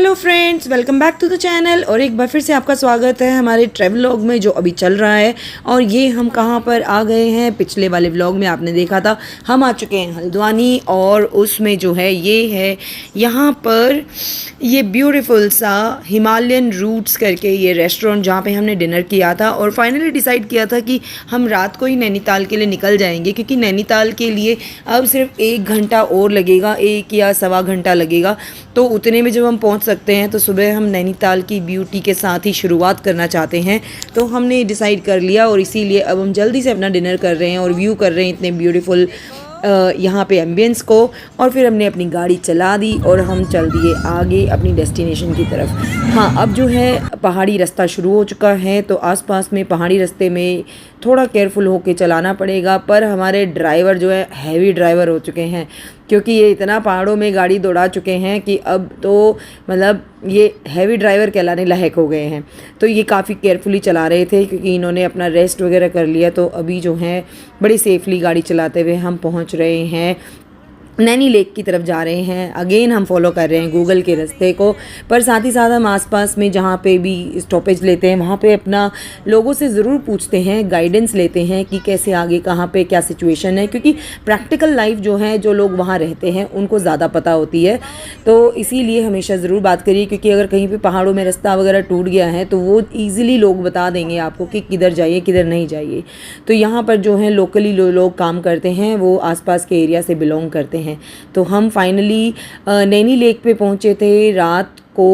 Hello friends, welcome back to the channel. और एक बार फिर से आपका स्वागत है हमारे ट्रैवल व्लॉग में जो अभी चल रहा है। और ये हम कहाँ पर आ गए हैं, पिछले वाले व्लॉग में आपने देखा था हम आ चुके हैं हल्द्वानी। और उसमें जो है ये है यहाँ पर ये ब्यूटीफुल सा हिमालयन रूट्स करके ये रेस्टोरेंट जहाँ पे हमने डिनर किया था। और फाइनली डिसाइड किया था कि हम रात को ही नैनीताल के लिए निकल जाएंगे, क्योंकि नैनीताल के लिए अब सिर्फ 1 घंटा और लगेगा, 1 या सवा घंटा लगेगा। तो उतने में जब हम पहुंच सकते हैं तो सुबह हम नैनीताल की ब्यूटी के साथ ही शुरुआत करना चाहते हैं। तो हमने डिसाइड कर लिया और इसीलिए अब हम जल्दी से अपना डिनर कर रहे हैं और व्यू कर रहे हैं इतने ब्यूटीफुल यहाँ पे एम्बियंस को। और फिर हमने अपनी गाड़ी चला दी और हम चल दिए आगे अपनी डेस्टिनेशन की तरफ। हाँ, अब जो है पहाड़ी रास्ता शुरू हो चुका है, तो आसपास में पहाड़ी रास्ते में थोड़ा केयरफुल होके चलाना पड़ेगा। पर हमारे ड्राइवर जो है हैवी ड्राइवर हो चुके हैं, क्योंकि ये इतना पहाड़ों में गाड़ी दौड़ा चुके हैं कि अब तो मतलब ये हैवी ड्राइवर कहलाने लायक हो गए हैं। तो ये काफ़ी केयरफुली चला रहे थे, क्योंकि इन्होंने अपना रेस्ट वगैरह कर लिया। तो अभी जो है बड़ी सेफली गाड़ी चलाते हुए हम पहुंच रहे हैं, नैनी लेक की तरफ जा रहे हैं। अगेन हम फॉलो कर रहे हैं गूगल के रास्ते को, पर साथ ही साथ हम आसपास में जहाँ पे भी स्टॉपेज लेते हैं वहाँ पे अपना लोगों से ज़रूर पूछते हैं, गाइडेंस लेते हैं कि कैसे आगे कहाँ पे क्या सिचुएशन है, क्योंकि प्रैक्टिकल लाइफ जो है जो लोग वहाँ रहते हैं उनको ज़्यादा पता होती है। तो इसीलिए हमेशा ज़रूर बात करिए, क्योंकि अगर कहीं पर पहाड़ों में रास्ता वगैरह टूट गया है तो वो ईज़िली लोग बता देंगे आपको कि किधर जाइए किधर नहीं जाइए। तो यहाँ पर जो है लोकली लोग काम करते हैं वो आसपास के एरिया से बिलोंग करते हैं। तो हम फाइनली नैनी लेक पे पहुंचे थे। रात को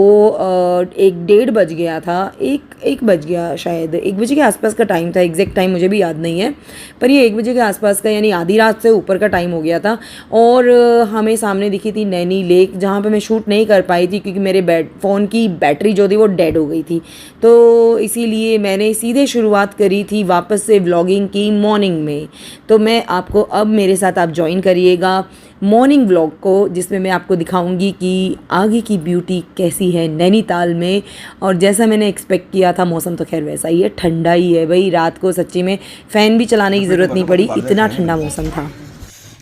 1-1:30 बज गया था, एक बज गया, शायद 1 बजे के आसपास का टाइम था। एग्जैक्ट टाइम मुझे भी याद नहीं है, पर ये 1 बजे के आसपास का, यानी आधी रात से ऊपर का टाइम हो गया था। और हमें सामने दिखी थी नैनी लेक, जहाँ पे मैं शूट नहीं कर पाई थी क्योंकि मेरे फ़ोन की बैटरी जो थी वो डेड हो गई थी। तो इसीलिए मैंने सीधे शुरुआत करी थी वापस से व्लॉगिंग की मॉर्निंग में। तो मैं आपको अब मेरे साथ आप ज्वाइन करिएगा मॉर्निंग व्लॉग को, जिसमें मैं आपको दिखाऊंगी कि आगे की ब्यूटी कैसी है नैनीताल में। और जैसा मैंने एक्सपेक्ट किया था, मौसम तो खैर वैसा ही है, ठंडा ही है भाई। रात को सच्ची में फ़ैन भी चलाने की ज़रूरत नहीं पड़ी, इतना ठंडा मौसम था।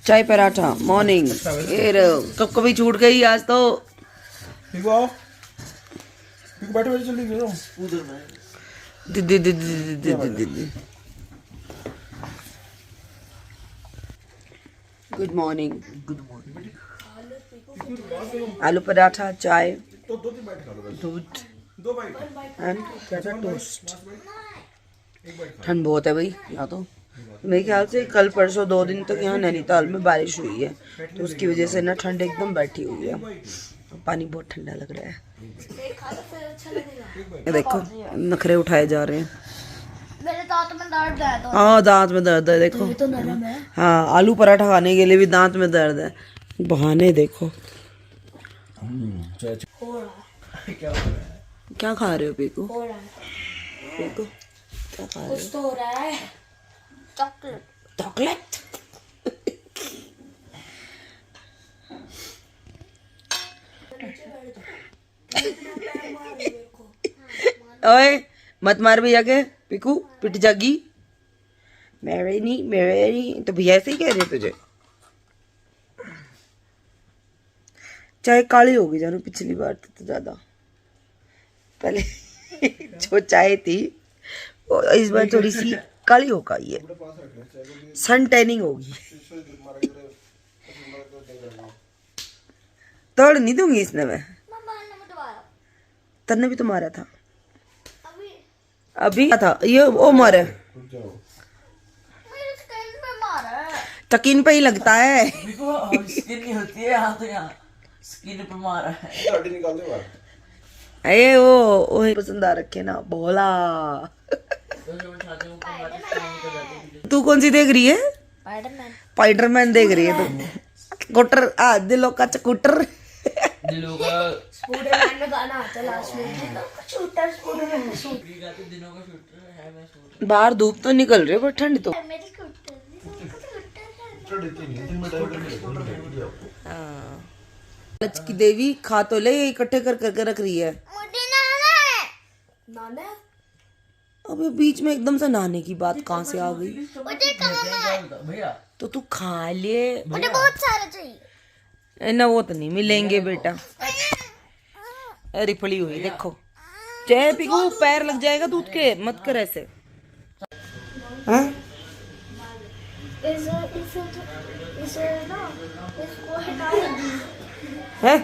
चाय पराठा मॉर्निंग, कब कभी छूट गई आज तो। Good morning. आलू पराठा, चाय, दूध एंड टोस्ट। ठंड बहुत है भाई यहाँ तो। मेरे ख्याल से कल परसों 2 दिन तक यहाँ नैनीताल में बारिश हुई है, तो उसकी वजह से ना ठंड एकदम बैठी हुई है। पानी बहुत ठंडा लग रहा है। ये देखो नखरे उठाए जा रहे हैं। मेरे दांत में दर्द है। तो हाँ, दांत में दर्द है, देखो। तो नरम है। हाँ, आलू पराठा खाने के लिए भी दांत में दर्द है। बहाने देखो। क्या खा रहे हो पीकू? पीकू क्या खा रहे हो? कुछ तो हो रहा है। चॉकलेट। चॉकलेट। ओए मत मार भैया के, पीकू पिट जागी। मेरे नहीं तो भैया ऐसे ही कह रहे तुझे। चाय काली होगी जानू, पिछली बार तो ज्यादा। पहले जो चाय थी वो इस बार थोड़ी सी काली हो गई है, सन टैनिंग होगी। तोड़ नहीं दूंगी इसने मैं। तन्ने भी तो मारा था अभी था ये, वो मारे तकीन पे ही लगता है। स्किन नहीं होती है यहाँ, तो यहाँ स्किन पे मारा है। अरे वो पसंद आ रखे ना बोला। तू कौन सी देख रही है? स्पाइडरमैन देख रही है तू? कुटर दिलों का चकुटर। दिलों का स्पाइडरमैन में गाना आता है लास्ट में। शूटर स्पाइडरमैन का शूट। दिनों का शूटर है, मैं शूटर। बाहर धूप तो निकल रही है पर ठंड तो। लच की देवी खा तो ले, इकट्ठे कर करके रख रही है। मुझे नाना अबे बीच में एकदम से नहाने की बात कहाँ से आ गई? मुझे खाना भैया तो तू खा ले। मुझे बहुत सारा चाहिए। ना वो तो नहीं मिलेंगे बेटा। अरे पड़ी हुई देखो। जय पिकू पैर लग जाएगा दूध के, मत कर ऐसे। हाँ इसे ना इसको हटा दीजिए। है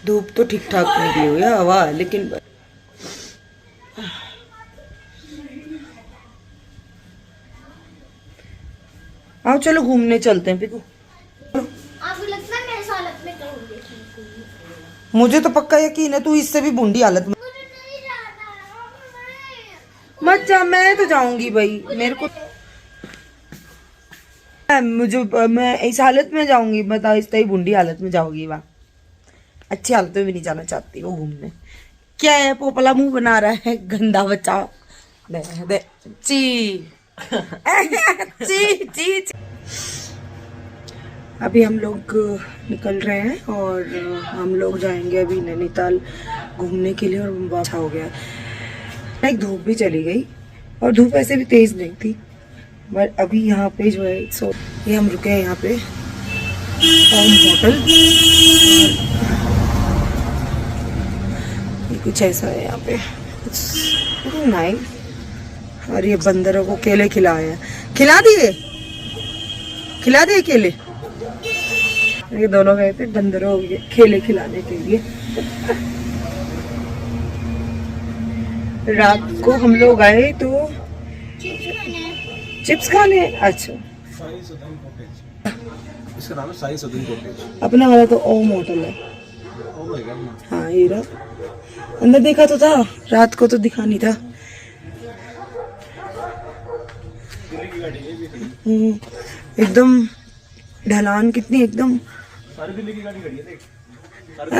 धूप तो ठीक ठाक निकली हुई है, हवा है लेकिन आओ चलो घूमने चलते हैं पिकू। आपको लगता है मैं इस हालत में करूँगी? मुझे तो पक्का यकीन है तू इससे भी बूंदी हालत में मुझे नहीं जाना मत जा। मैं तो जाऊंगी भाई, मेरे को मुझे मैं इस हालत में जाऊंगी, बता इस तरह बूंदी हालत में जाओगी वाह। अच्छी हालत में भी नहीं जाना चाहती वो घूमने। क्या है पोपला मुंह बना रहा है गंदा बच्चा। दे दे ची ची ची ची। अभी हम लोग निकल रहे हैं और हम लोग जाएंगे अभी नैनीताल घूमने के लिए। और अच्छा हो गया, एक धूप भी चली गई और धूप ऐसे भी तेज नहीं थी। बट अभी यहाँ पे जो है ये हम रुके हैं यहाँ पे होम होटल। ये कुछ ऐसा है यहाँ पे, नाइस। और ये बंदरों को केले खिलाए हैं, खिला दिए केले। ये दोनों गए थे बंदरों को केले खिलाने के लिए। रात को हम लोग आए तो चिप्स खाने। अच्छा इसका नाम है साई सदन कॉटेज। अपना वाला तो ओम होटल है। हाँ ये रहा, अंदर देखा तो था, रात को तो दिखा नहीं था। एकदम ढलान कितनी एकदम। सारी दिल्ली की गाड़ी खड़ी है देख।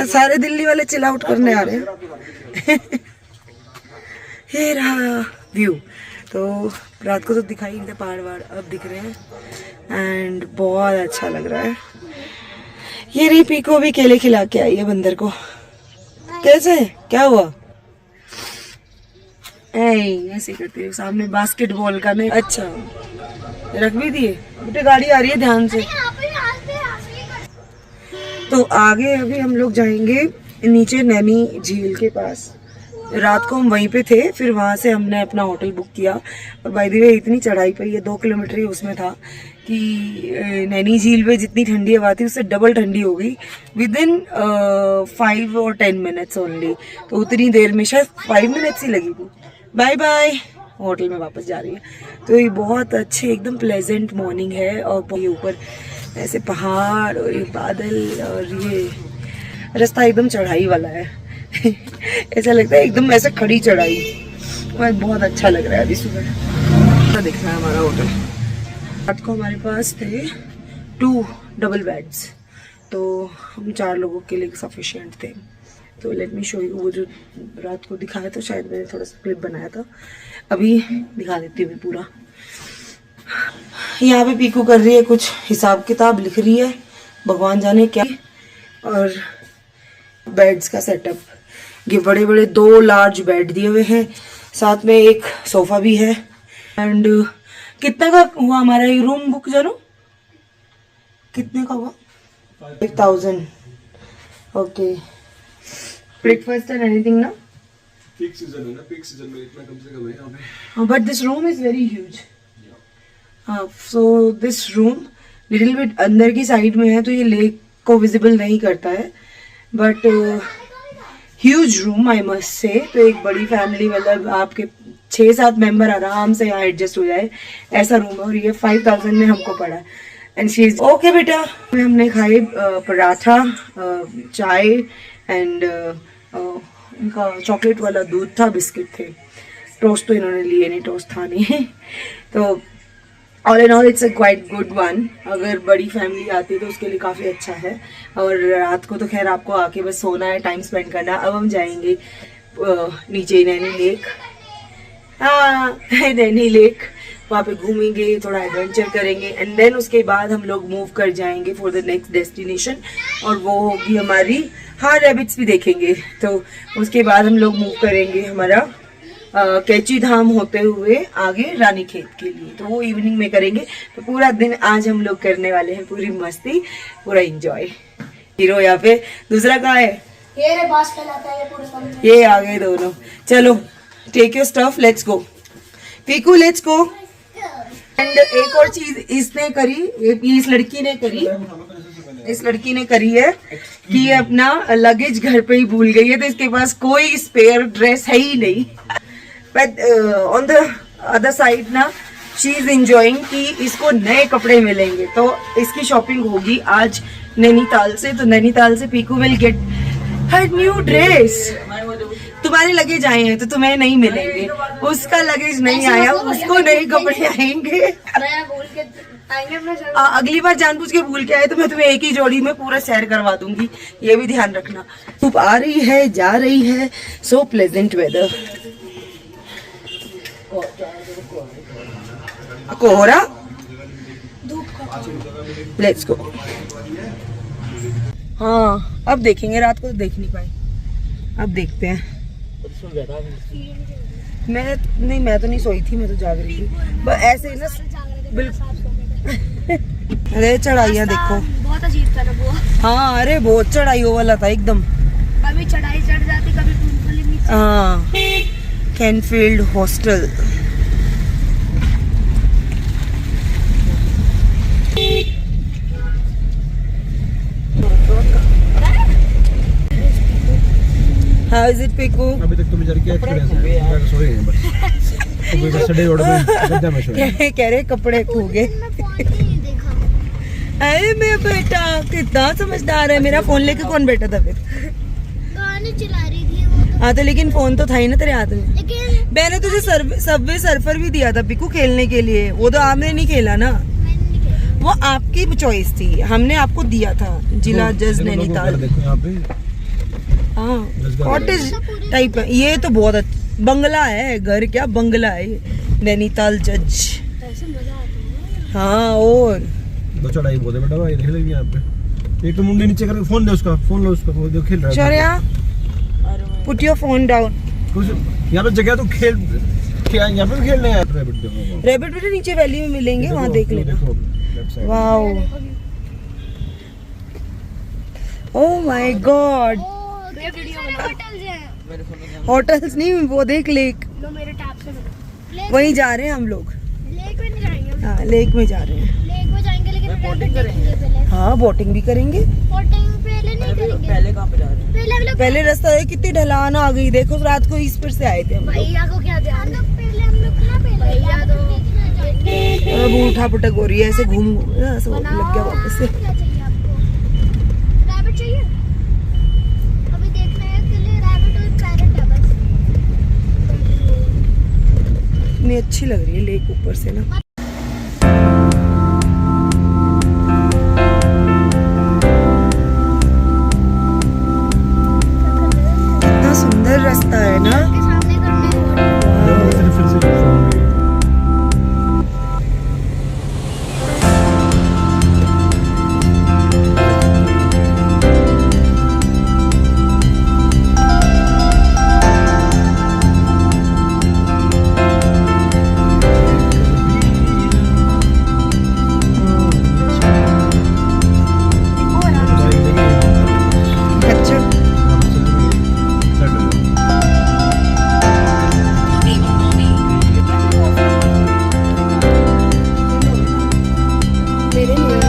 सारे दिल्ली वाले चिल आउट करने आ रहे हैं। ये रहा व्यू। तो रात को तो दिखाई नहीं था पहाड़ वहाड़, अब दिख रहे हैं एंड बहुत अच्छा लग रहा है। ये रही पीको भी केले खिला के आई है बंदर को। कैसे क्या हुआ? ऐसे करती है सामने बास्केटबॉल का नहीं। अच्छा रख भी दिए बेटे, गाड़ी आ रही है ध्यान से। तो आगे अभी हम लोग जाएंगे नीचे नैनी झील के पास। रात को हम वहीं पे थे, फिर वहां से हमने अपना होटल बुक किया। और बाय द वे इतनी चढ़ाई पे, ये 2 किलोमीटर ही उसमें था कि नैनी झील में जितनी ठंडी हवा थी उससे डबल ठंडी हो गई विद इन 5 और 10 मिनट्स ओनली। तो उतनी देर में शायद 5 मिनट्स ही लगी थी। बाय बाय, होटल में वापस जा रही है। तो ये बहुत अच्छे एकदम प्लेजेंट मॉर्निंग है। और ये ऊपर ऐसे पहाड़ और ये बादल और ये रास्ता एकदम चढ़ाई वाला है। ऐसा लगता है एकदम ऐसे खड़ी चढ़ाई। बहुत अच्छा लग रहा है अभी सुबह। दिख रहा है हमारा होटल। रात को हमारे पास थे 2 डबल बेड्स, तो हम 4 लोगों के लिए सफिशिएंट थे। तो लेट मी शो यू। वो जो रात को दिखाया था, शायद मैंने थोड़ा सा क्लिप बनाया था, अभी दिखा देती हूँ पूरा। यहाँ पे पीकू कर रही है कुछ हिसाब किताब, लिख रही है भगवान जाने क्या। और बेड्स का सेटअप, ये बड़े बड़े 2 लार्ज बेड दिए हुए हैं, साथ में एक सोफा भी है। एंड कितने का हुआ हमारा ये रूम बुक जानो? कितने का हुआ? 5000। ओके, ब्रेकफास्ट एंड एनीथिंग ना? पीक सीजन है ना, पीक सीजन में इतना कम से कम है यहाँ पे। But this room is very huge. हाँ, so this room little bit अंदर की साइड में है, तो ये लेक को विजिबल नहीं करता है। But huge room I must say. तो एक बड़ी फैमिली, मतलब आपके 6-7 मेंबर आराम से यहाँ एडजस्ट हो जाए, ऐसा रूम है। और ये 5000 में हमको पड़ा। एंड शी इज ओके बेटा। हमने खाए पराठा, चाय एंड इनका चॉकलेट वाला दूध था, बिस्किट थे। टोस्ट तो इन्होंने लिए नहीं, टोस्ट था नहीं। तो all in all it's a quite good one. अगर बड़ी फैमिली आती है तो उसके लिए काफ़ी अच्छा है। और रात को तो खैर आपको आके बस सोना है, टाइम स्पेंड करना। अब हम जाएंगे नीचे नैनी लेक। हाँ नैनी लेक, वहाँ पे घूमेंगे, थोड़ा एडवेंचर करेंगे एंड देन उसके बाद हम लोग मूव कर जाएंगे फॉर द नेक्स्ट डेस्टिनेशन। और वो होगी हमारी, हाँ रैबिट्स भी देखेंगे। तो उसके बाद हम लोग मूव करेंगे हमारा कैची धाम होते हुए आगे रानीखेत के लिए। तो वो इवनिंग में करेंगे। तो पूरा दिन आज हम लोग करने वाले हैं पूरी मस्ती, पूरा एंजॉय। हीरो यहाँ पे। दूसरा कहाँ है? ये रे बास फैलाता है ये पूरे कमरे। ये आ गए दोनों। चलो take your stuff, let's go. Piku let's go. And एक और चीज इसने करी, इस लड़की ने करी है कि ये अपना लगेज घर पे ही भूल गई है, तो इसके पास कोई स्पेयर ड्रेस है ही नहीं। But on the other side ना शी इज एंजॉइंग कि इसको नए कपड़े मिलेंगे, तो इसकी शॉपिंग होगी आज नैनीताल से। तो नैनीताल से Piku will get her new dress. तुम्हारे लगेज आए हैं तो तुम्हें नहीं मिलेंगे, उसका लगेज नहीं आया, उसको नए कपड़े आएंगे। मैं भूल के आएंगे अपना शर्ट। अगली बार जानबूझ के भूल के आए तो मैं तुम्हें एक ही जोड़ी में पूरा सैर करवा दूंगी, ये भी ध्यान रखना। धूप आ रही है, जा रही है, सो प्लेजेंट वेदर। कोहरा, लेट्स गो। हाँ अब देखेंगे, रात को तो देख नहीं पाए, अब देखते हैं। मैं तो नहीं सोई थी, मैं तो जाग रही थी, बस ऐसे ही ना बिल्कुल। अरे चढ़ाइयाँ देखो, बहुत अजीब था ना वो। हाँ अरे बहुत चढ़ाइयों वाला था एकदम। कभी चढ़ाई चढ़ जाती, कभी टूटली नीचे। हाँ Canfield hostel. How is it, Piku? अभी तक तो बेचारी क्या एक्सपीरियंस है, सोए हैं बस। तो बेटा सडे रोड पे बद्दा में सोए। कह रहे कपड़े खो गए। मैं फोन नहीं देखा। अरे मेरा बेटा कितना समझदार है। मेरा फोन लेके कौन बैठा था फिर? गाने चला रही थी वो तो। हाँ तो लेकिन फोन तो था ही ना तेरे हाथ में। लेकिन मैंने तुझे सबवे सर्फर भी दिया था पिकू खेलने के लिए, वो तो आपने नहीं खेला ना, मैंने नहीं खेला। वो आपकी चॉइस थी, हमने आपको दिया था। जिला जज नैनीताल। देखो यहाँ पे हाँ कॉटेज टाइप है ये, तो बहुत अच्छा बंगला है, घर क्या बंगला है ये, नैनीताल जज। ऐसे मजा आता है। हाँ और दो चढ़ाई बहुत है बेटा, भाई देख लेंगे यहाँ पे। एक तो मुंडे नीचे करके फोन दे उसका, फोन लो उसका, वो जो खेल रहा है। Shaurya put your phone down. कुछ यहाँ पे जगह तो खेल क्या, यहाँ पे भी खेलने हैं रैबिट। देखो रैबिट बेटे नीचे वैली में मिलेंगे, वहाँ देख लेना। देखो left side. Wow oh my God, ये वीडियो बना। होटल्स हैं। होटल्स नहीं वो देख, लेक। लो मेरे टैब से लेक वहीं जा रहे हैं हम लोग। में नहीं जाएंगे। हाँ लेक में जा रहे हैं। लेक में जाएंगे लेकिन बोटिंग करेंगे पहले। हाँ बोटिंग भी करेंगे। बोटिंग पहले नहीं करेंगे। पहले कहाँ पे जा रहे हैं? पहले हम लोग पहले रास्ता है, कितनी ढलान आ गई देखो, रात को इस पर से आए थे हम लोग। भैया को क्या ध्यान है? पहले हम लोग ना पहले भैया तो अब उठा पुटक हो रही है, ऐसे घूम ऐसे लग गया वापस से। क्या चाहिए आपको? रैबिट चाहिए? अभी देखना है के लिए रैबिट और पैरट है बस। इतनी अच्छी लग रही है लेक ऊपर से ना। कितना सुंदर रास्ता है ना। के सामने करने फिर से अच्छा मेरे लिए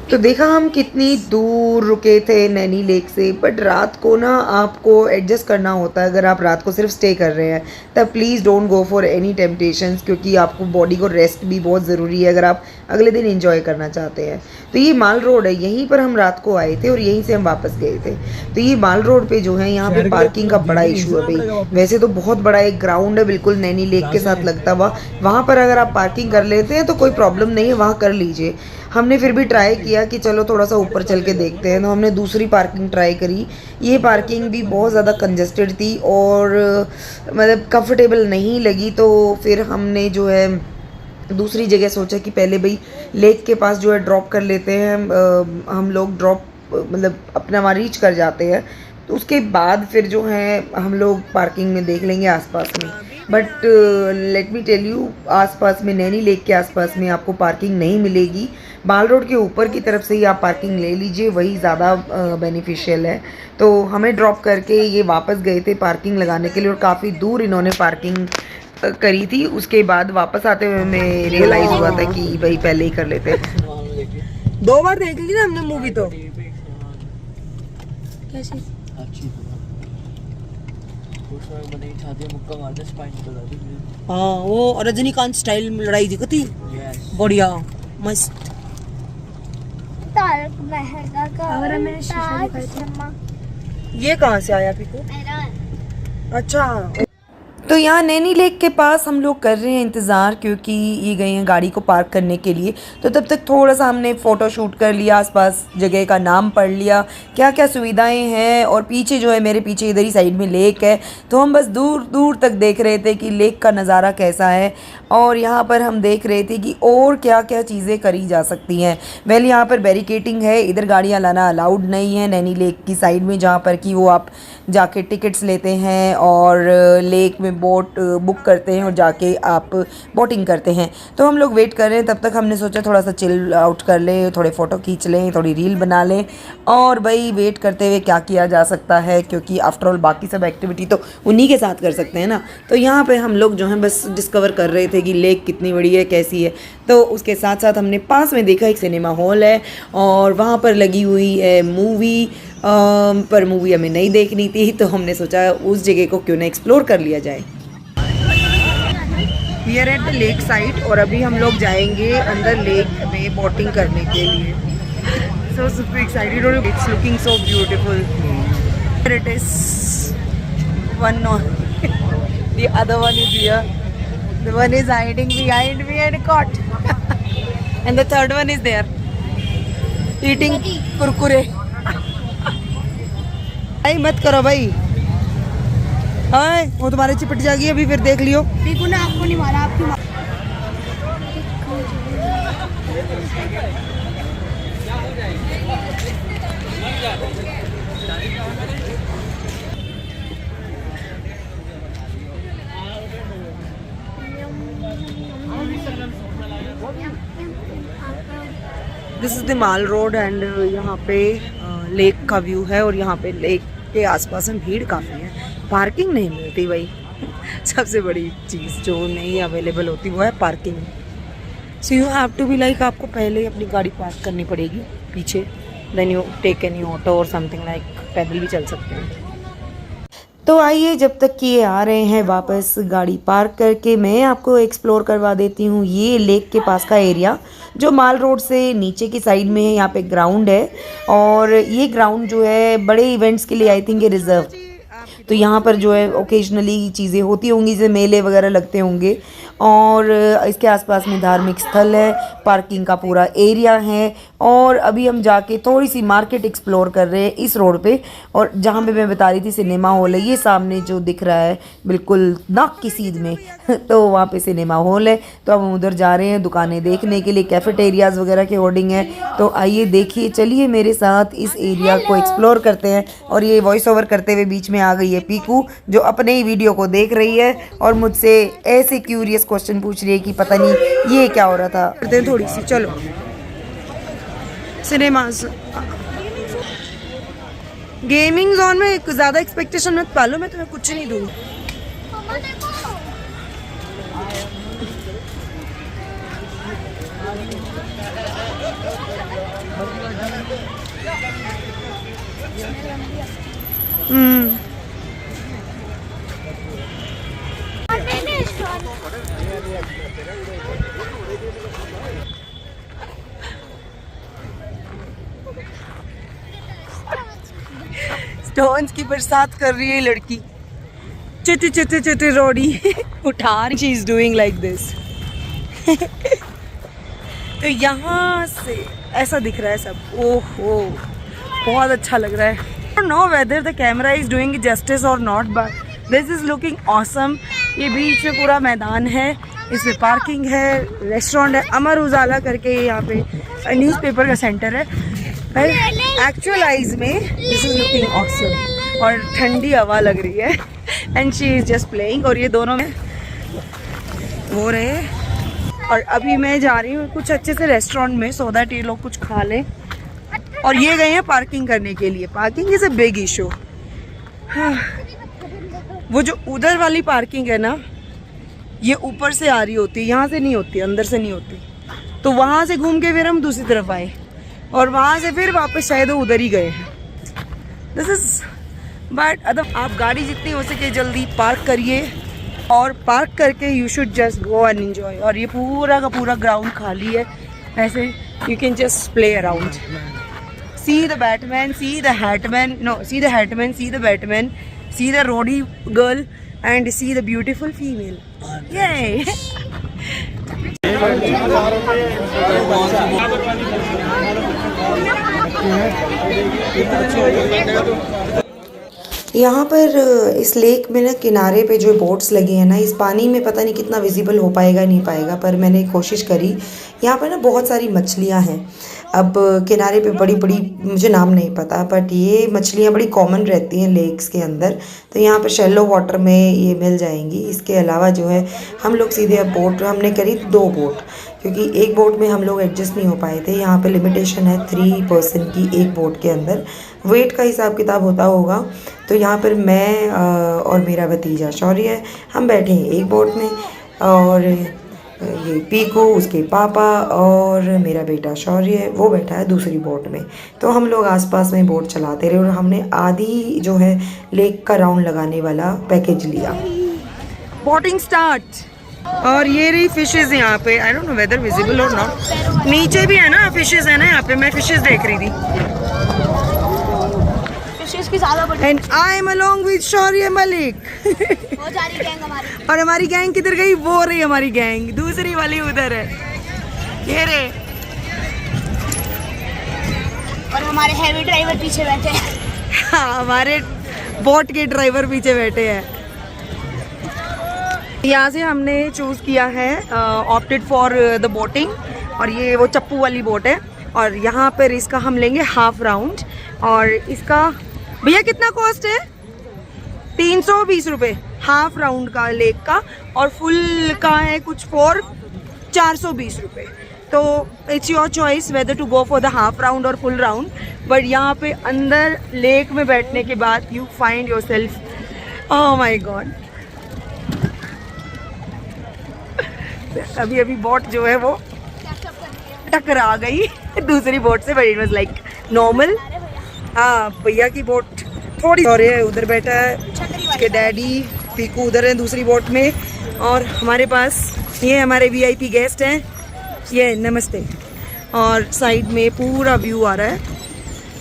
तो देखा हम कितनी दूर रुके थे नैनी लेक से, बट रात को ना आपको एडजस्ट करना होता है। अगर आप रात को सिर्फ स्टे कर रहे हैं तब please don't go for any temptations, क्योंकि आपको बॉडी को रेस्ट भी बहुत ज़रूरी है अगर आप अगले दिन एंजॉय करना चाहते हैं। तो ये माल रोड है, यहीं पर हम रात को आए थे और यहीं से हम वापस गए थे। तो ये माल रोड पे जो है यहाँ पे पार्किंग का बड़ा इशू है भाई। वैसे तो बहुत बड़ा एक ग्राउंड है बिल्कुल नैनी लेक के साथ लगता हुआ, वहाँ पर अगर आप पार्किंग कर लेते हैं तो कोई प्रॉब्लम नहीं है, वहाँ कर लीजिए। हमने फिर भी ट्राई किया कि चलो थोड़ा सा ऊपर चल के देखते हैं, तो हमने दूसरी पार्किंग ट्राई करी। ये पार्किंग भी बहुत ज़्यादा कंजस्टेड थी और मतलब कंफर्टेबल नहीं लगी, तो फिर हमने जो है दूसरी जगह सोचा कि पहले भाई लेक के पास जो है ड्रॉप कर लेते हैं। हम लोग ड्रॉप मतलब अपना वहाँ रीच कर जाते हैं, तो उसके बाद फिर जो है हम लोग पार्किंग में देख लेंगे आसपास में। But let me tell you, आसपास में नैनी लेक के आसपास में आपको पार्किंग नहीं मिलेगी। माल रोड के ऊपर की तरफ से ही आप पार्किंग ले लीजिए, वही ज़्यादा बेनिफिशियल है। तो हमें ड्रॉप करके ये वापस गए थे पार्किंग लगाने के लिए और काफ़ी दूर इन्होंने पार्किंग करी थी। उसके बाद वापस आते हुए हमें रियलाइज़ हुआ था कि भाई पहले ही कर लेते। 2 बार देख ली ना हमने मूवी तो। कैसे? हाँ, वो रजनीकांत स्टाइल में लड़ाई दिखती बढ़िया मस्त। तारक मेहता का और मैंने शीशा दिखाई थी। चश्मा ये कहाँ से आया पीकू? मेरा अच्छा, तो यहाँ नैनी लेक के पास हम लोग कर रहे हैं इंतज़ार, क्योंकि ये गए हैं गाड़ी को पार्क करने के लिए। तो तब तक थोड़ा सा हमने फ़ोटो शूट कर लिया, आसपास जगह का नाम पढ़ लिया, क्या क्या सुविधाएं हैं। और पीछे जो है, मेरे पीछे इधर ही साइड में लेक है, तो हम बस दूर दूर तक देख रहे थे कि लेक का नज़ारा कैसा है। और यहाँ पर हम देख रहे थे कि और क्या क्या चीज़ें करी जा सकती हैं। वेल, यहाँ पर बैरिकेटिंग है, इधर गाड़ियाँ लाना अलाउड नहीं है नैनी लेक की साइड में, जहाँ पर कि वो आप जाके टिकट्स लेते हैं और लेक में बोट बुक करते हैं और जाके आप बोटिंग करते हैं। तो हम लोग वेट कर रहे हैं, तब तक हमने सोचा थोड़ा सा चिल आउट कर लें, थोड़े फ़ोटो खींच लें, थोड़ी रील बना लें। और भाई वेट करते हुए क्या किया जा सकता है, क्योंकि आफ्टर ऑल बाकी सब एक्टिविटी तो उन्हीं के साथ कर सकते हैं ना। तो यहाँ पे हम लोग जो हैं बस डिस्कवर कर रहे थे कि लेक कितनी बड़ी है, कैसी है। तो उसके साथ साथ हमने पास में देखा एक सिनेमा हॉल है और वहाँ पर लगी हुई है मूवी, पर मूवी हमें नहीं देखनी थी, तो हमने सोचा उस जगह को क्यों ना एक्सप्लोर कर लिया जाए। We are at the lakeside और अभी हम लोग जाएंगे अंदर लेक में बोटिंग करने के लिए। So super excited, it's looking so beautiful. It is one on the other one is here, the one is hiding behind me and caught and the third one is there eating Kurkure. भाई मत करो भाई, हाय वो तुम्हारे चिपट जाएगी अभी, फिर देख लियो। देखो ना, आपको नहीं मारा, आपकी मारा। This is the mall road and यहाँ पे लेक का व्यू है और यहाँ पे लेक के आसपास में भीड़ काफ़ी है। पार्किंग नहीं मिलती भाई, सबसे बड़ी चीज़ जो नहीं अवेलेबल होती वो है parking. So you have to be like, आपको पहले ही अपनी गाड़ी पार्क करनी पड़ेगी पीछे, then you take any auto और समथिंग लाइक, पैदल भी चल सकते हैं। तो आइए, जब तक कि ये आ रहे हैं वापस गाड़ी पार्क करके, मैं आपको एक्सप्लोर करवा देती हूँ ये लेक के पास का एरिया जो माल रोड से नीचे की साइड में है। यहाँ पे ग्राउंड है और ये ग्राउंड जो है बड़े इवेंट्स के लिए आई थिंक ये रिजर्व। तो यहाँ पर जो है ओकेजनली चीज़ें होती होंगी, जैसे मेले वगैरह लगते होंगे और इसके आसपास में धार्मिक स्थल है, पार्किंग का पूरा एरिया है। और अभी हम जाके थोड़ी सी मार्केट एक्सप्लोर कर रहे हैं इस रोड पे, और जहाँ पे मैं बता रही थी सिनेमा हॉल है, ये सामने जो दिख रहा है बिल्कुल नाक की सीध में तो वहाँ पे सिनेमा हॉल है। तो हम उधर जा रहे हैं दुकानें देखने के लिए, कैफेटेरियाज़ वगैरह के होर्डिंग है। तो आइए देखिए, चलिए मेरे साथ इस एरिया को एक्सप्लोर करते हैं। और ये वॉइस ओवर करते हुए बीच में आ गई है पीकू, जो अपने ही वीडियो को देख रही है और मुझसे ऐसे क्यूरियस क्वेश्चन पूछ रही है कि पता नहीं ये क्या हो रहा था। करते हैं थोड़ी सी, चलो सिनेमास गेमिंग जोन में ज़्यादा एक्सपेक्टेशन मत पालो, मैं तुम्हें कुछ नहीं दूँ। मम्मा देखो, स्टोन्स की बरसात कर रही है लड़की, चिटी चिटी चिटी रोड़ी उठा रही, she is doing like this. तो यहाँ से ऐसा दिख रहा है सब। ओहो, बहुत अच्छा लग रहा है। No whether the camera is doing justice और not, but this is looking awesome. ये बीच में पूरा मैदान है, इसमें पार्किंग है, रेस्टोरेंट है, अमर उजाला करके यहाँ पे न्यूज़पेपर का सेंटर है। एक्चुअल आइज में दिस इज लुकिंग ऑसम और ठंडी हवा लग रही है and she is just playing. और ये दोनों में वो रहे। और अभी मैं जा रही हूँ कुछ अच्छे से रेस्टोरेंट में, सो दैट ये लोग कुछ खा लें। और ये गए हैं पार्किंग करने के लिए। Parking is a big issue. वो जो उधर वाली पार्किंग है ना, ये ऊपर से आ रही होती है, यहाँ से नहीं होती, अंदर से नहीं होती। तो वहाँ से घूम के फिर हम दूसरी तरफ आए और वहाँ से फिर वापस शायद वो उधर ही गए हैं। दिस इज़ बट अदर आप गाड़ी जितनी हो सके जल्दी पार्क करिए, और पार्क करके you should just go and enjoy. और ये पूरा का पूरा ग्राउंड खाली है, ऐसे you can just play around, see the Batman, see the hatman, no see the hatman, see the Batman, see the roadie girl and see the beautiful female. ये यहाँ पर इस लेक में ना किनारे पे जो बोट्स लगी हैं ना, इस पानी में पता नहीं कितना विजिबल हो पाएगा नहीं पाएगा, पर मैंने कोशिश करी। यहाँ पर ना बहुत सारी मछलियाँ हैं। अब किनारे पे बड़ी बड़ी, मुझे नाम नहीं पता, बट ये मछलियाँ बड़ी कॉमन रहती हैं लेक्स के अंदर, तो यहाँ पर शैलो वाटर में ये मिल जाएंगी। इसके अलावा जो है हम लोग सीधे अब बोट हमने करी 2 बोट, क्योंकि एक बोट में हम लोग एडजस्ट नहीं हो पाए थे। यहाँ पे लिमिटेशन है 3 पर्सन की एक बोट के अंदर, वेट का हिसाब किताब होता होगा। तो यहाँ पर मैं और मेरा भतीजा शौर्य हम बैठे हैं एक बोट में, और ये पीकू, उसके पापा और मेरा बेटा शौर्य वो बैठा है दूसरी बोट में। तो हम लोग आसपास में बोट चलाते रहे और हमने आधी जो है लेक का राउंड लगाने वाला पैकेज लिया। Boating start. और ये रही फिशेस यहाँ पे, I don't know whether visible और नॉट। नीचे भी है ना फिशेस, है ना यहाँ पे, मैं फिशेस देख रही थी। And I am along with Shaurya Malik. हो जा रही गैंग हमारी। और हमारी गैंग किधर गई? वो रही हमारी गैंग, दूसरी वाली उधर है, ये रे। और हमारे हैवी ड्राइवर पीछे बैठे हैं। हाँ, हमारे बोट के ड्राइवर पीछे बैठे हैं। यहाँ से हमने चूज किया है, ऑप्टेड फॉर द बोटिंग, और ये वो चप्पू वाली बोट है। और यहाँ पर इसका हम लेंगे हाफ राउंड, और इसका भैया कितना कॉस्ट है? 320 रुपये हाफ राउंड का लेक का, और फुल का है कुछ 420 रुपये। तो it's your choice whether to go for the half round और फुल राउंड। बट यहाँ पे अंदर लेक में बैठने के बाद you find yourself, oh my god. अभी अभी बोट जो है वो टकरा गई दूसरी बोट से, but it was like normal. हाँ, भैया की बोट थोड़ी और है, उधर बैठा है उसके डैडी, पीकू उधर है दूसरी बोट में, और हमारे पास ये हमारे वीआईपी गेस्ट हैं, ये नमस्ते। और साइड में पूरा व्यू आ रहा है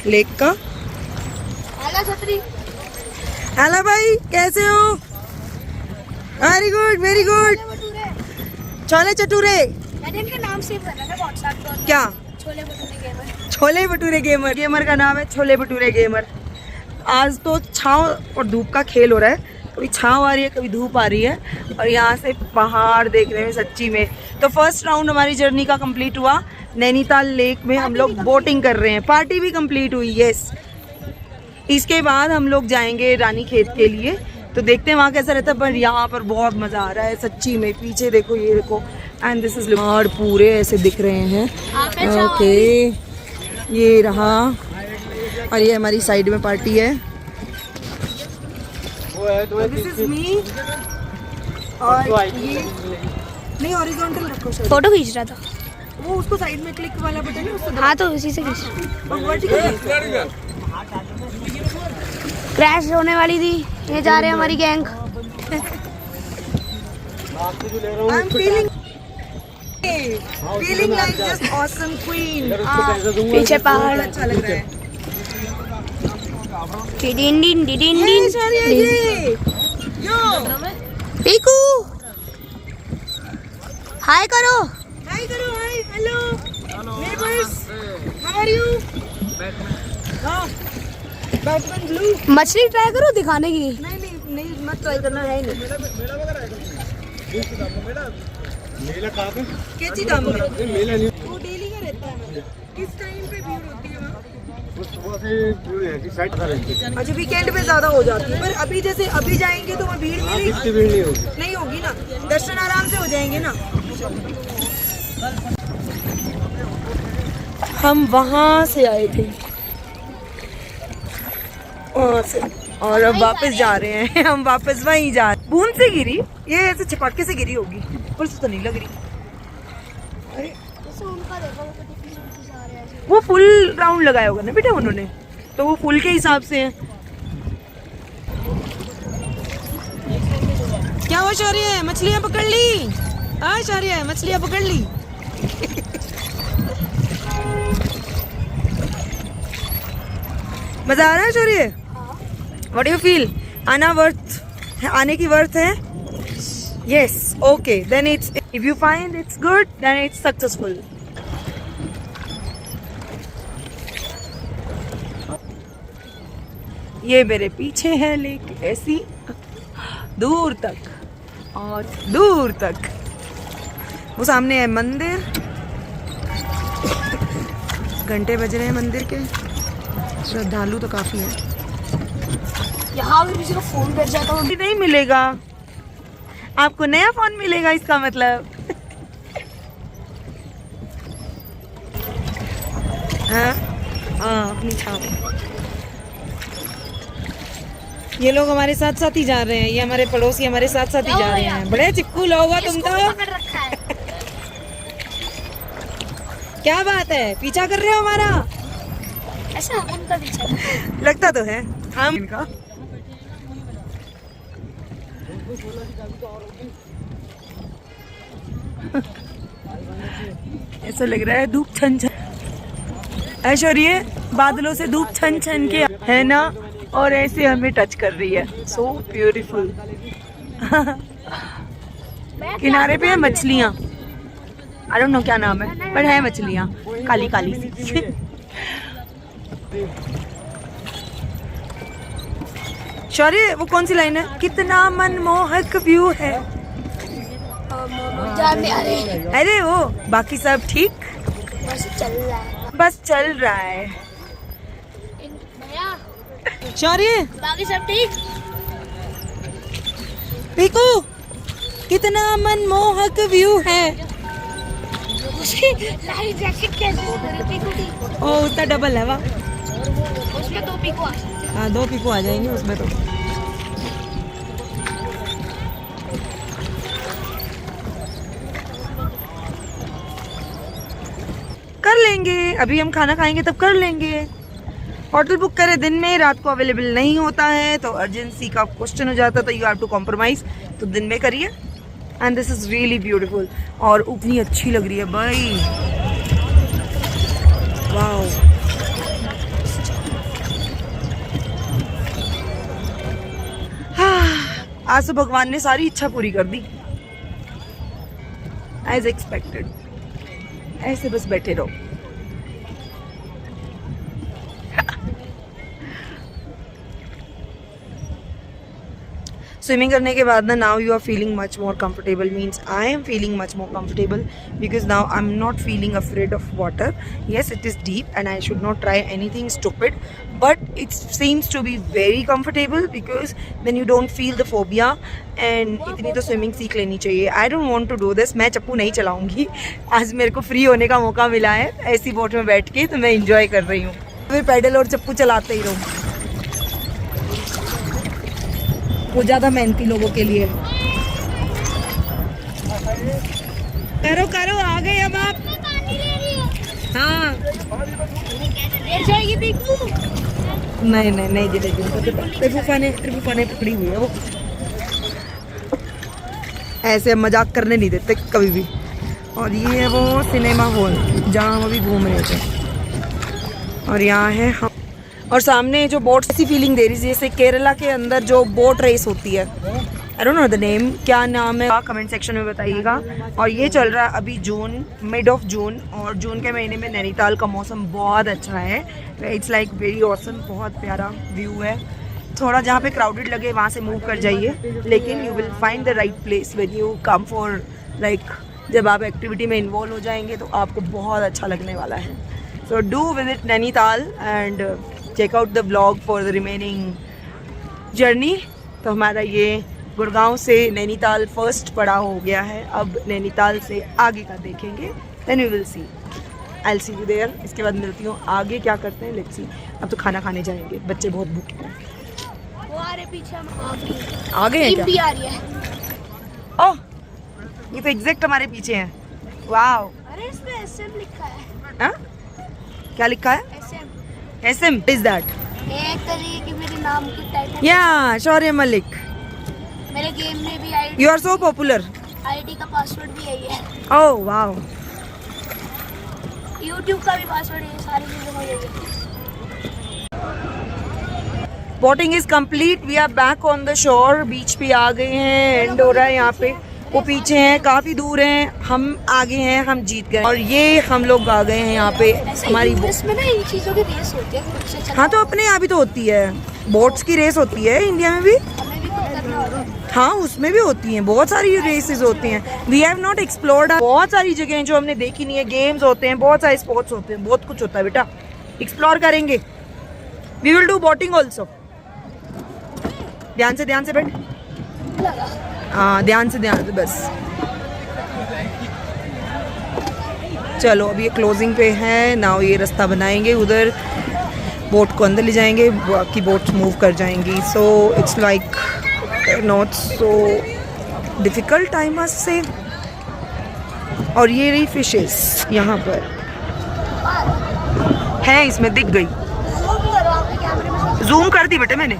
लेक का। छतरी। हेलो भाई, कैसे हो? Very good very good. Chole चटूरे, मैंने इनका नाम सेव कर रखा है व्हाट्सएप पर। क्या? Chole bhature gamer. Chole bhature gamer, gamer का नाम है छोले भटूरे गेमर। आज तो छाँव और धूप का खेल हो रहा है, कभी छाँव आ रही है कभी धूप आ रही है, और यहाँ से पहाड़ देख रहे हैं सच्ची में। तो फर्स्ट राउंड हमारी जर्नी का कंप्लीट हुआ। नैनीताल लेक में हम लोग बोटिंग कर रहे हैं, पार्टी भी कंप्लीट हुई, यस। इसके बाद हम लोग जाएंगे रानीखेत के लिए, तो देखते हैं वहाँ कैसा रहता है। पर यहाँ पर बहुत मज़ा आ रहा है सच्ची में। पीछे देखो, ये देखो, एंड दिस इज पहाड़ पूरे ऐसे दिख रहे हैं। ओके, ये रहा, और ये हमारी साइड में पार्टी है। दिस इज मी, और ये नहीं हॉरिजॉन्टल रखो सर। फोटो खींच रहा था वो, उसको साइड में क्लिक वाला बटन है उससे। हाँ, तो उसी से खींच। और वर्टिकल क्रैश होने वाली थी, ये जा रहे हैं हमारी gang. I am feeling like just awesome queen. पीछे पहाड़ अच्छा लग रहा है। डिडिन डिन डिडिन ये डिन। शौर्य, ये यो पीकू, हाय करो। हाय करो, hi, hello neighbours, how are you? हाँ, बैटमैन ब्लू। मछली ट्राई करो दिखाने की। नहीं नहीं नहीं, मत ट्राई करना है नहीं। कैची काम में वो डेली का रहता है। किस टाइम पे भीड़ होती है वहाँ? सुबह से भीड़ है कि साइड अच्छा वीकेंड में ज्यादा हो जाती है, पर अभी जैसे अभी जाएंगे तो वहाँ भीड़ मिलेगी? इतनी भीड़ नहीं होगी। नहीं होगी ना, दर्शन आराम से हो जाएंगे ना। हम वहाँ से आए थे वहाँ से, और अब वापस जा रहे हैं। हम वापस वहीं जा रहे। बूंद से गिरी, ये ऐसे छपाके से गिरी होगी, पर तो नहीं लग रही। अरे जैसे उनका देखो, वो कितनी ऊंची जा रहे हैं। वो फुल राउंड लगाया होगा ना बेटा उन्होंने, तो वो फुल के हिसाब से है। क्या हुआ शौर्य, मछलियाँ पकड़ ली? हाँ शौर्य, मछलियाँ पकड़ ली? मजा आ रहा है Shaurya? What do you feel? आने की वर्थ है? Yes, okay, then it's, if you find it's good then it's successful. ये मेरे पीछे है लेक ऐसी दूर तक और दूर तक। वो सामने है मंदिर, घंटे बज रहे हैं मंदिर के। श्रद्धालु तो काफी है। यहाँ भी किसी को फोन कर जाता हूँ। नहीं मिलेगा आपको, नया फोन मिलेगा इसका मतलब। हाँ हाँ, अपनी छाप। ये लोग हमारे साथ साथ ही जा रहे हैं, ये हमारे पड़ोसी हमारे साथ साथ ही जा रहे हैं। बड़े चिपकू लोग हो तुम तो। पकड़ रखा है। क्या बात है, पीछा कर रहे हो हमारा? ऐसा उनका पीछा लगता तो है हम इनका। ऐसा लग रहा है धूप छन छन, ऐश्वर्य बादलों से धूप छन छन के है ना, और ऐसे हमें टच कर रही है। So beautiful. किनारे पे है मछलियाँ, आई डोंट नो क्या नाम है, पर है मछलियाँ काली काली सी। शौर्य वो कौन सी लाइन है? कितना मनमोहक व्यू है। अरे वो बाकी सब ठीक, बस चल रहा है। बस चल रहा है। भैया शौर्य बाकी सब ठीक। पीकू कितना मनमोहक व्यू है। उसकी लाइफ जैकेट कैसे पीकू की? ओ उतना डबल है वाह। उसमें 2 पीकू आ सकते हैं। हाँ 2 पीकू आ जाएंगे उसमें तो। कर लेंगे, अभी हम खाना खाएंगे तब कर लेंगे। होटल बुक करें दिन में, रात को अवेलेबल नहीं होता है तो अर्जेंसी का क्वेश्चन हो जाता है, तो यू हैव टू कॉम्प्रोमाइज। तो दिन में करिए। And this is really beautiful, और उतनी अच्छी लग रही है भाई, वाओ। आज तो भगवान ने सारी इच्छा पूरी कर दी एज एक्सपेक्टेड। ऐसे बस बैठे रहो। स्विमिंग करने के बाद ना, now you are feeling much more comfortable, means I am feeling much more comfortable because now I am not feeling afraid of water. Yes, it is deep and I should not try anything stupid, but it seems to be very comfortable because then you don't feel the phobia. And इतनी तो swimming सीख लेनी चाहिए. I don't want to do this. मैं चप्पू नहीं चलाऊंगी. आज मेरे को फ्री होने का मौका मिला है ऐसी बोट में बैठ के, तो मैं इंजॉय कर रही हूँ. फिर पैडल और चप्पू चलाते ही रहूँ. वो ज़्यादा मेहनती लोगों के लिए. करो करो, आ गए अब आप. हाँ जाएगी पीकू. नहीं नहीं नहीं जलेगी. तेरे फूफा ने पकड़ी हुई है वो. ऐसे मजाक करने नहीं देते कभी भी. और ये है वो सिनेमा हॉल जहाँ हम अभी घूम रहे थे. और यहाँ है हम, और सामने जो बोट सी फीलिंग दे रही है जैसे केरला के अंदर जो बोट रेस होती है. I don't know the name, क्या नाम है कमेंट सेक्शन में बताइएगा. और ये चल रहा है अभी जून, मिड ऑफ जून, और जून के महीने में नैनीताल का मौसम बहुत अच्छा है. It's like very awesome. बहुत प्यारा व्यू है. थोड़ा जहाँ पे क्राउडेड लगे वहाँ से मूव कर जाइए, लेकिन you will find the right place when you come for like, जब आप एक्टिविटी में इन्वॉल्व हो जाएंगे तो आपको बहुत अच्छा लगने वाला है. So do visit Nainital and check out the vlog for the remaining journey. तो हमारा ये गुड़गांव से नैनीताल फर्स्ट पड़ा हो गया है. अब नैनीताल से आगे का देखेंगे. Then we will see. I'll see you there. इसके बाद मिलती हूँ. आगे क्या करते हैं let's see. अब तो खाना खाने जाएंगे. बच्चे बहुत भूखे हैं. वो आ रहे पीछे हम आ आगे हैं क्या? भी आ रही है. ओह ये तो एग्जैक्ट हमारे पीछे हैं. वाओ. अरे इसमें SM लिखा है. हाँ क्या लिखा है? SM. SM is that? एक तरीके की मेरे नाम की टाइटल. Yeah, शौर्य मलिक. मेरे गेम में भी You are so popular. ID का पासवर्ड भी यही है. Oh wow. YouTube का भी पासवर्ड है. सारी चीजों का यही है. Boating is complete. We are back on the shore. Beach पे आ गए हैं. एंड हो रहा है यहाँ पे. वो पीछे हैं, काफी दूर हैं. हम आगे हैं, हम जीत गए. और ये हम लोग आ गए हैं यहाँ पे. हमारी इसमें ना इन चीजों की रेस होती है. खुद से चलना. हाँ तो अपने यहाँ भी तो होती है. बोट्स की रेस होती है इंडिया में भी. हमें भी खुद करना होता है. हाँ उसमें भी होती हैं. बहुत सारी रेसेस होती हैं. We have not explored. बहुत सारी जगह हैं जो हमने देखी नहीं है. गेम्स होते हैं, बहुत सारे स्पोर्ट्स होते हैं, बहुत कुछ होता है बेटा. एक्सप्लोर करेंगे. We will do boating also. ध्यान से बैठ. हाँ ध्यान से बस. चलो अभी ये क्लोजिंग पे है. नाउ ये रास्ता बनाएंगे. उधर बोट को अंदर ले जाएंगे. बाकी बोट्स मूव कर जाएंगी. So it's like not so difficult I must say. और ये रही फिशेस यहाँ पर हैं. इसमें दिख गई. जूम कर दी बेटे मैंने.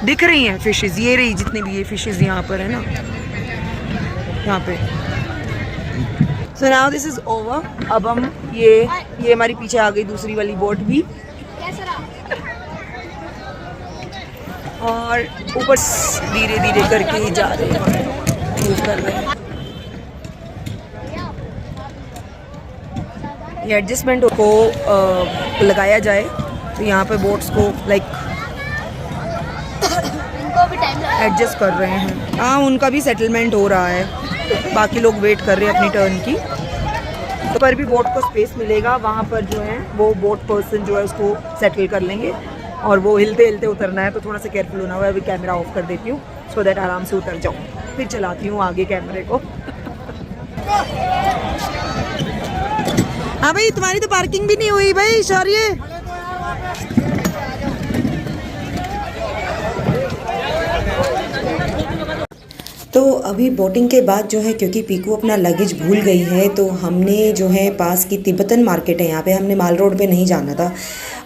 दिख रही हैं फिशेस. ये रही जितनी भी ये फिशेस यहाँ पर है ना. यहाँ पे. So now this is over. अब हम ये हमारी पीछे आ गई दूसरी वाली बोट भी. कैसा रहा? और ऊपर धीरे धीरे करके ही जा रहे हैं. मूव कर रहे हैं. ये एडजस्टमेंट को लगाया जाए तो यहाँ पे बोट्स को लाइक इनको भी टाइम लगा. एडजस्ट कर रहे हैं. हाँ उनका भी सेटलमेंट हो रहा है. बाकी लोग वेट कर रहे हैं अपनी टर्न की. तो पर भी बोट को स्पेस मिलेगा. वहाँ पर जो है वो बोट पर्सन जो है उसको सेटल कर लेंगे. और वो हिलते हिलते उतरना है तो थोड़ा सा केयरफुल होना हुआ. अभी कैमरा ऑफ कर देती हूँ सो दैट आराम से उतर जाऊँ. फिर चलाती हूँ आगे कैमरे को. हाँ भाई तुम्हारी तो पार्किंग भी नहीं हुई भाई शौर्य. तो अभी बोटिंग के बाद जो है क्योंकि पीकू अपना लगेज भूल गई है तो हमने जो है पास की तिब्बतन मार्केट है यहाँ पे. हमने माल रोड पे नहीं जाना था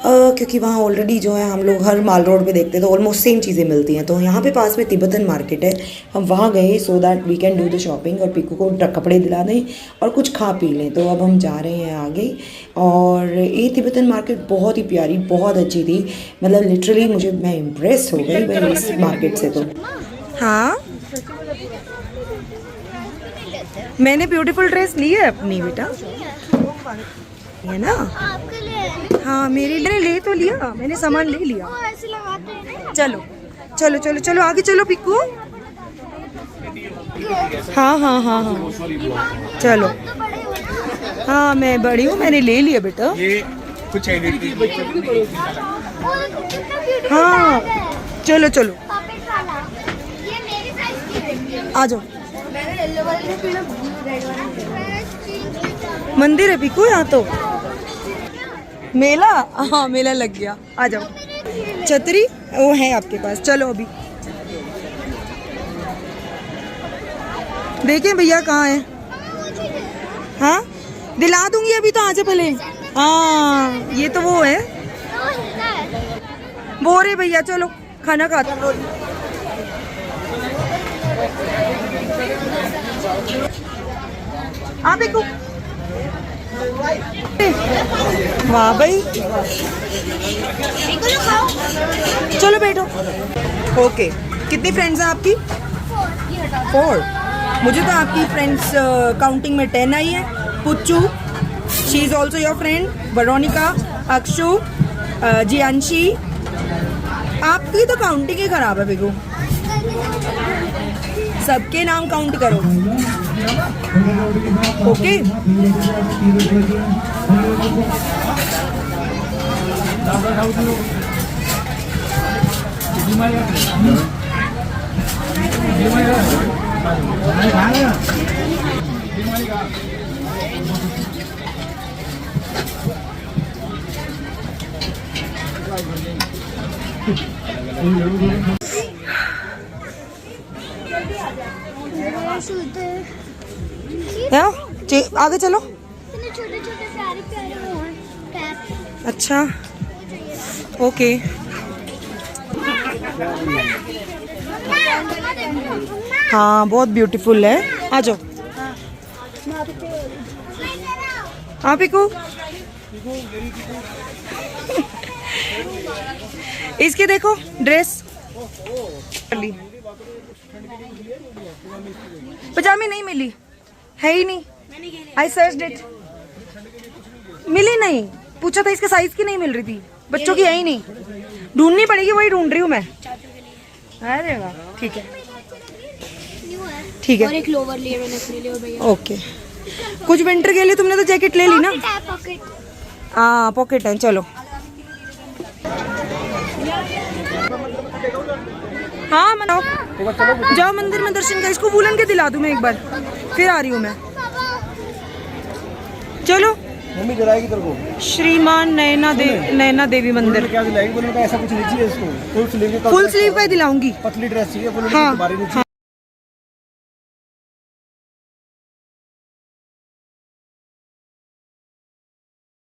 क्योंकि वहाँ ऑलरेडी जो है हम लोग हर माल रोड पे देखते हैं तो ऑलमोस्ट सेम चीज़ें मिलती हैं. तो यहाँ पे पास में तिब्बतन मार्केट है. हम वहाँ गए so that we can do the shopping और पीकू को कपड़े दिला दें और कुछ खा पी लें. तो अब हम जा रहे हैं आगे. और ये तिब्बतन मार्केट बहुत ही प्यारी, बहुत अच्छी थी. मतलब लिटरली मैं इम्प्रेस हो गई भाई इस मार्केट से. तो हाँ मैंने ब्यूटीफुल ड्रेस ली है अपनी बेटा. है ना. आपके लिए. हाँ मेरे लिए ले तो लिया मैंने. सामान ले लिया. वो ऐसे लगाते हैं ना. चलो चलो चलो चलो आगे चलो पिक्कू. हाँ हाँ हाँ हाँ चलो. तो बड़े हो ना. हाँ मैं बड़ी हूँ. मैंने ले लिया बेटा. ये कुछ एडिट वो कितना ब्यूटीफुल हाँ बैग है. चलो चलो पॉकेट वाला. ये मेरी साइज की है. आ जाओ. मैंने येलो वाले से पीना रेड वाला. मंदिर है पिक्कू यहाँ तो. मेला. हाँ मेला लग गया. आ जाओ. छतरी वो है आपके पास. चलो अभी देखें भैया कहाँ है. हाँ दिला दूंगी अभी तो. आ जाओ पहले. हाँ ये तो वो है. वो रे भैया. चलो खाना खाते. आप देखो. वाह भाई. चलो बैठो. ओके कितनी फ्रेंड्स हैं आपकी? 4. मुझे तो आपकी फ्रेंड्स काउंटिंग में 10 आई है. Puchchu she is also your friend. Veronica, Akshu, Jiyanshi. आपकी तो काउंटिंग ही खराब है बिगू. सबके नाम काउंट करो. ओके आगे चलो। इतने छोटे छोटे प्यारे प्यारे वो हैं कैप। अच्छा ओके। हाँ बहुत ब्यूटीफुल है। आ जाओ। हाँ पिकू। इसके देखो ड्रेस पजामी नहीं मिली है ही नहीं। आई सर्च इट, मिली नहीं। पूछा था इसके साइज की नहीं मिल रही थी, बच्चों की है ही नहीं। ढूंढनी पड़ेगी, वही ढूंढ रही हूँ मैं। अरे वाह ठीक है ठीक है। और एक लोवर लिए मैंने अपने लिए और भैया। ओके कुछ विंटर के लिए तुमने तो जैकेट ले ली ना? पॉकेट। हाँ पॉकेट है। चलो हाँ मनाओ, जाओ मंदिर में दर्शन कर। इसको वूलन के दिला दूं मैं एक बार, फिर आ रही हूँ मैं। चलो मम्मी दिलाएगी तेरे को श्रीमान नैना देवी मंदिर। क्या दिलाएगी? बोले ऐसा कुछ लीजिए इसको, फुल स्लीव फुल स्लीव का ही दिलाऊंगी। पतली ड्रेस चाहिए, हाँ, हाँ।